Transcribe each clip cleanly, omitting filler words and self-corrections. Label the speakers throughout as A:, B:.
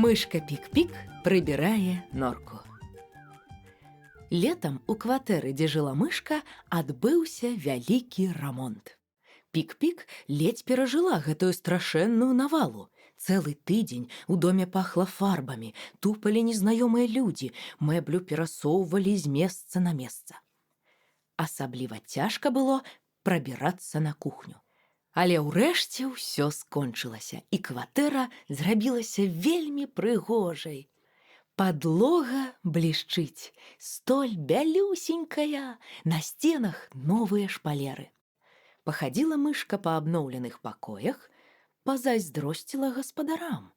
A: Мышка Пік-Пік прыбірае норку. Летам у кватэры, дзе жыла мышка, адбыўся вялікі рамонт. Пік-Пік ледзь перажыла гэтую страшэнную навалу. Цэлы тыдзень у доме пахла фарбамі, тупалі незнаёмыя людзі, мэблю перасоўвалі з месца на месца. Асабліва цяжка было прабірацца на кухню. Але ўрэшце ўсё скончылася, і кватэра зрабілася вельмі прыгожай. Падлога блішчыць, столь бялюсенькая, на сценах новыя шпалеры. Пахадзіла мышка па абноўленых пакоях, пазайздросціла гаспадарам,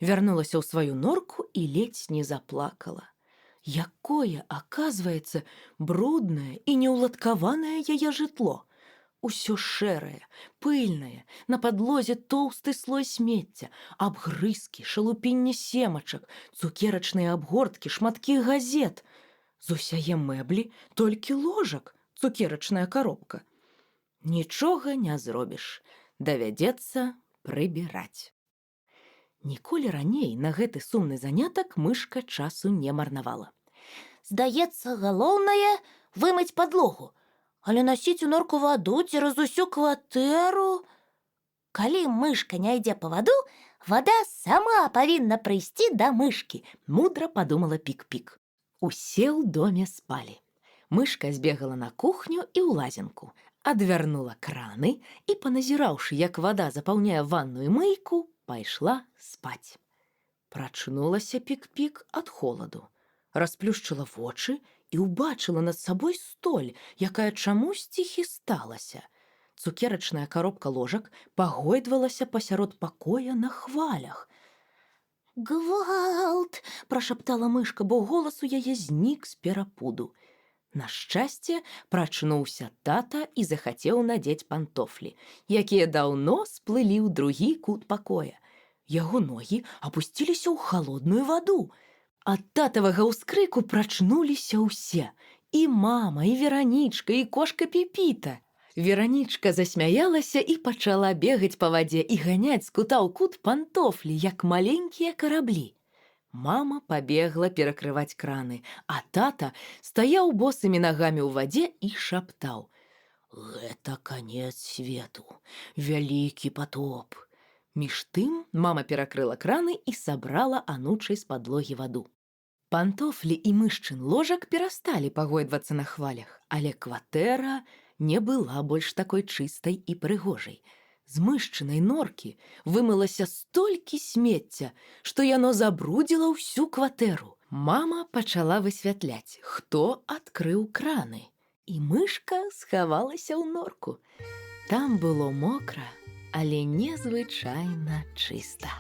A: вярнулася ў сваю норку і ледзь не заплакала. Якое, аказваецца, бруднае і неўладкаванае яе жытло. Усё шэрае, пыльнае, на падлозе тоўсты слой смецця, абгрызкі, шалупінне семачак, цукерачныя абгорткі, шматкі газет. З усяе мэблі толькі ложак, цукерачная коробка. Нічога не зробіш, давядзецца прыбіраць. Ніколі раней на гэты сумны занятак мышка часу не марнавала.
B: Здаецца, галоўнае вымыць падлогу, але насіць у норку ваду цераз усю кватэру. Калі мышка не ідзе па ваду, вада сама павінна прыйсці да мышкі,
A: мудра падумала Пік-Пік. Усе ў доме спалі. Мышка збегала на кухню і ў лазенку, адвярнула краны і, паназіраўшы, як вада запаўняе ванную мыйку, пайшла спаць. Прачнулася Пік-Пік ад холаду, расплюшчыла вочы і ўбачыла над сабой столь, якая чамусьці хісталася. Цукерачная коробка ложак пагойдвалася пасярод пакоя на хвалях.
B: «Гвалт!» –
A: прашаптала мышка, бо голас у яе знік з перапуду. На шчасце, прачнуўся тата і захацеў надзець пантофлі, якія даўно сплылі ў другі кут пакоя. Яго ногі апусціліся ў халодную ваду. Ад татавага ўскрыку прачнуліся ўсе. І мама, і Веранічка, і кошка Піпіта. Веранічка засмяялася і пачала бегаць па вадзе і ганяць з кута ў кут пантофлі, як маленькія караблі. Мама пабегла перакрываць краны, а тата стаяў босымі нагамі ў вадзе і шаптаў: «Гэта канец свету, вялікі патоп». Між тым мама перакрыла краны і сабрала анучай з падлогі ваду. Пантофлі і мышчын ложак перасталі пагойдвацца на хвалях, але кватэра не была больш такой чыстай і прыгожай. З мышчынай норкі вымылася столькі смецця, што яно забрудзіла ўсю кватэру. Мама пачала высвятляць, хто адкрыў краны, і мышка схавалася ў норку. Там было мокра, але незвычайна чыста.